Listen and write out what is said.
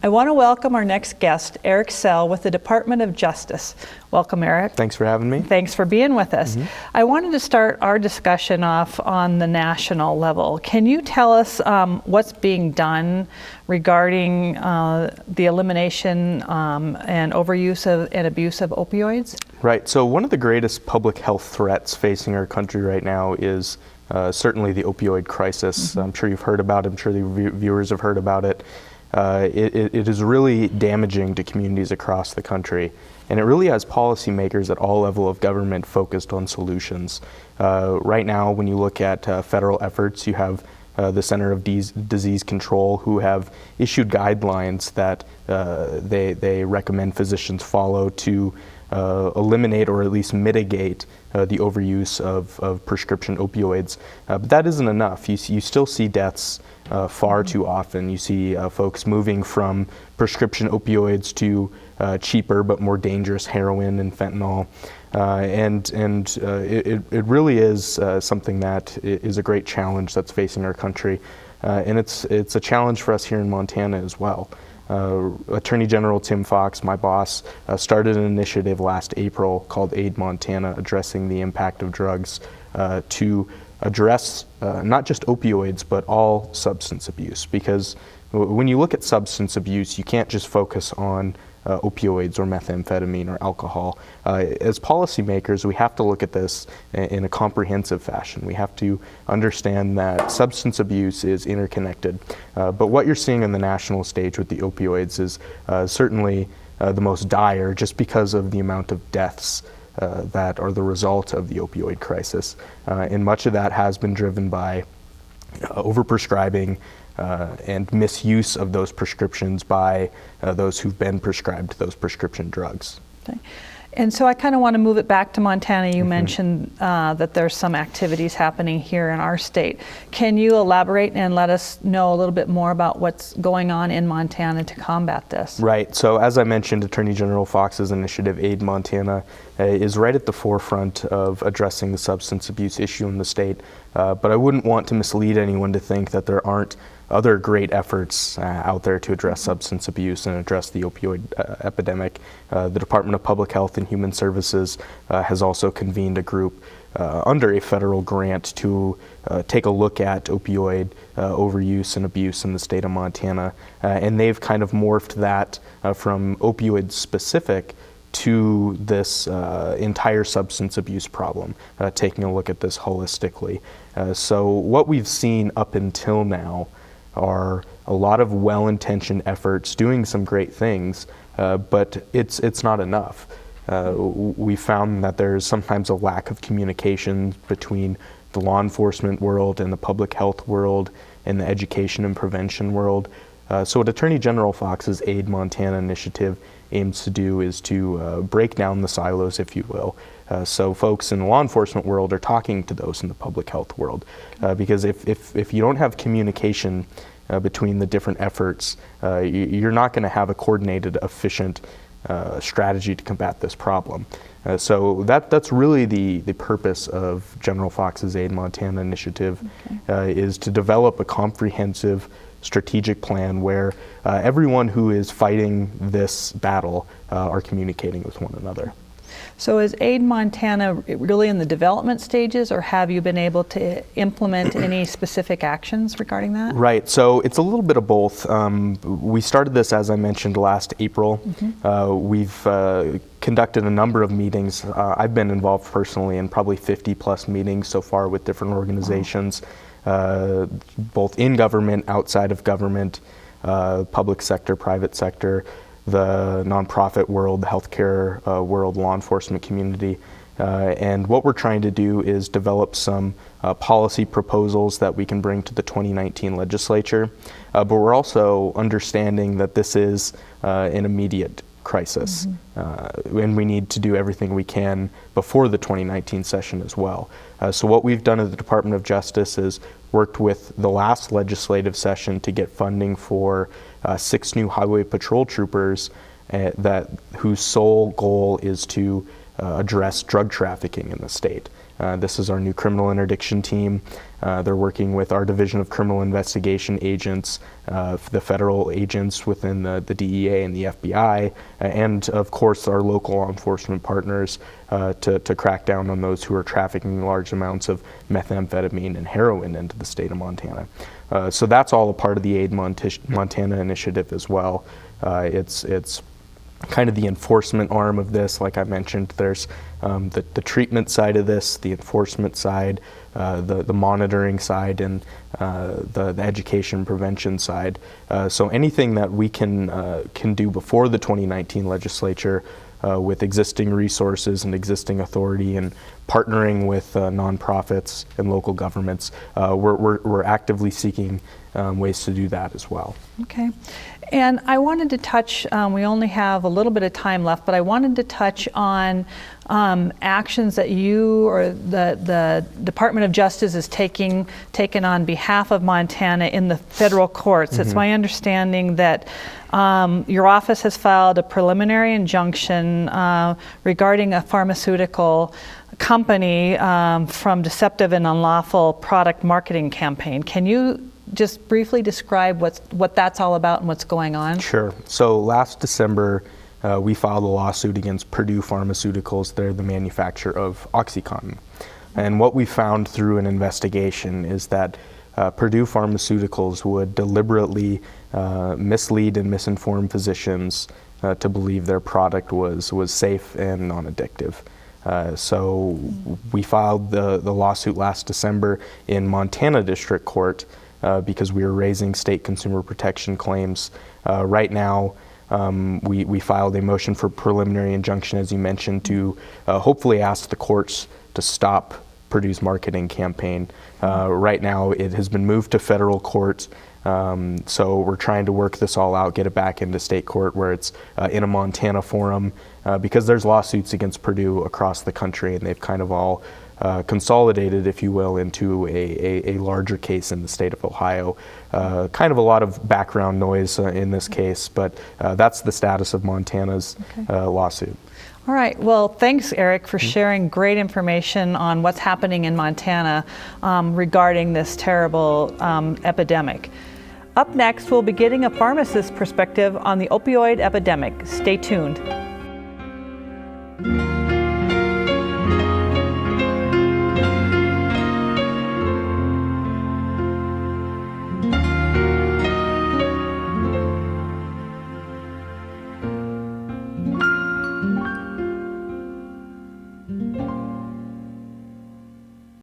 I want to welcome our next guest, Eric Sell with the Department of Justice. Welcome, Eric. Thanks for having me. Thanks for being with us. I wanted to start our discussion off on the national level. Can you tell us what's being done regarding the elimination and overuse and abuse of opioids? Right, so one of the greatest public health threats facing our country right now is certainly the opioid crisis. I'm sure you've heard about it, I'm sure the viewers have heard about it. It is really damaging to communities across the country, and it really has policymakers at all levels of government focused on solutions. Right now, when you look at federal efforts, you have the Center of Disease Control, who have issued guidelines that they recommend physicians follow to eliminate or at least mitigate the overuse of prescription opioids. But that isn't enough. You still see deaths far too often. You see folks moving from prescription opioids to cheaper but more dangerous heroin and fentanyl. It really is something that is a great challenge that's facing our country. And it's a challenge for us here in Montana as well. Attorney General Tim Fox, my boss, started an initiative last April called Aid Montana, addressing the impact of drugs to address not just opioids, but all substance abuse. Because when you look at substance abuse, you can't just focus on opioids or methamphetamine or alcohol. As policymakers, we have to look at this in a comprehensive fashion. We have to understand that substance abuse is interconnected. But what you're seeing on the national stage with the opioids is certainly the most dire, just because of the amount of deaths that are the result of the opioid crisis. And much of that has been driven by overprescribing and misuse of those prescriptions by those who've been prescribed those prescription drugs. Okay. And so I kind of want to move it back to Montana. You mentioned that there's some activities happening here in our state. Can you elaborate and let us know a little bit more about what's going on in Montana to combat this? Right. So as I mentioned, Attorney General Fox's initiative, Aid Montana, is right at the forefront of addressing the substance abuse issue in the state. But I wouldn't want to mislead anyone to think that there aren't other great efforts out there to address substance abuse and address the opioid epidemic. The Department of Public Health and Human Services has also convened a group under a federal grant to take a look at opioid overuse and abuse in the state of Montana. And they've kind of morphed that from opioid specific to this entire substance abuse problem, taking a look at this holistically. So what we've seen up until now are a lot of well-intentioned efforts doing some great things, but it's not enough. We found that there's sometimes a lack of communication between the law enforcement world and the public health world and the education and prevention world. So what Attorney General Fox's Aid Montana initiative aims to do is to break down the silos, if you will. So folks in the law enforcement world are talking to those in the public health world. Because if you don't have communication between the different efforts, you're not going to have a coordinated, efficient strategy to combat this problem. So that's really the purpose of General Fox's Aid Montana initiative, is to develop a comprehensive strategic plan where everyone who is fighting this battle are communicating with one another. So is Aid Montana really in the development stages, or have you been able to implement any specific actions regarding that? Right, so it's a little bit of both. We started this, as I mentioned, last April. We've conducted a number of meetings. I've been involved personally in probably 50 plus meetings so far with different organizations, both in government, outside of government, public sector, private sector, the nonprofit world, the healthcare world, law enforcement community. And what we're trying to do is develop some policy proposals that we can bring to the 2019 legislature. But we're also understanding that this is an immediate crisis. And we need to do everything we can before the 2019 session as well. So what we've done at the Department of Justice is worked with the last legislative session to get funding for 6 new highway patrol troopers whose sole goal is to address drug trafficking in the state. This is our new criminal interdiction team. They're working with our Division of Criminal Investigation agents, the federal agents within the DEA and the FBI, and of course our local law enforcement partners to crack down on those who are trafficking large amounts of methamphetamine and heroin into the state of Montana. So that's all a part of the Aid Montana initiative as well. It's kind of the enforcement arm of this. Like I mentioned, there's the treatment side of this, the enforcement side, the monitoring side, and the education prevention side. So anything that we can do before the 2019 legislature with existing resources and existing authority and partnering with nonprofits and local governments, we're actively seeking ways to do that as well. Okay. And I wanted to touch, we only have a little bit of time left, but I wanted to touch on actions that you or the Department of Justice is taken on behalf of Montana in the federal courts. Mm-hmm. It's my understanding that your office has filed a preliminary injunction regarding a pharmaceutical company from deceptive and unlawful product marketing campaign. Can you just briefly describe what that's all about and what's going on? Sure. So last December, we filed a lawsuit against Purdue Pharmaceuticals. They're the manufacturer of OxyContin. And what we found through an investigation is that Purdue Pharmaceuticals would deliberately mislead and misinform physicians to believe their product was safe and non-addictive. So we filed the lawsuit last December in Montana District Court because we were raising state consumer protection claims. Right now, we filed a motion for preliminary injunction, as you mentioned, to hopefully ask the courts to stop Purdue's marketing campaign. Right now, it has been moved to federal court. So we're trying to work this all out, get it back into state court where it's in a Montana forum, because there's lawsuits against Purdue across the country, and they've kind of all consolidated, if you will, into a larger case in the state of Ohio. Kind of a lot of background noise in this case, but that's the status of Montana's lawsuit. All right. Well, thanks, Eric, for sharing great information on what's happening in Montana regarding this terrible epidemic. Up next, we'll be getting a pharmacist's perspective on the opioid epidemic. Stay tuned.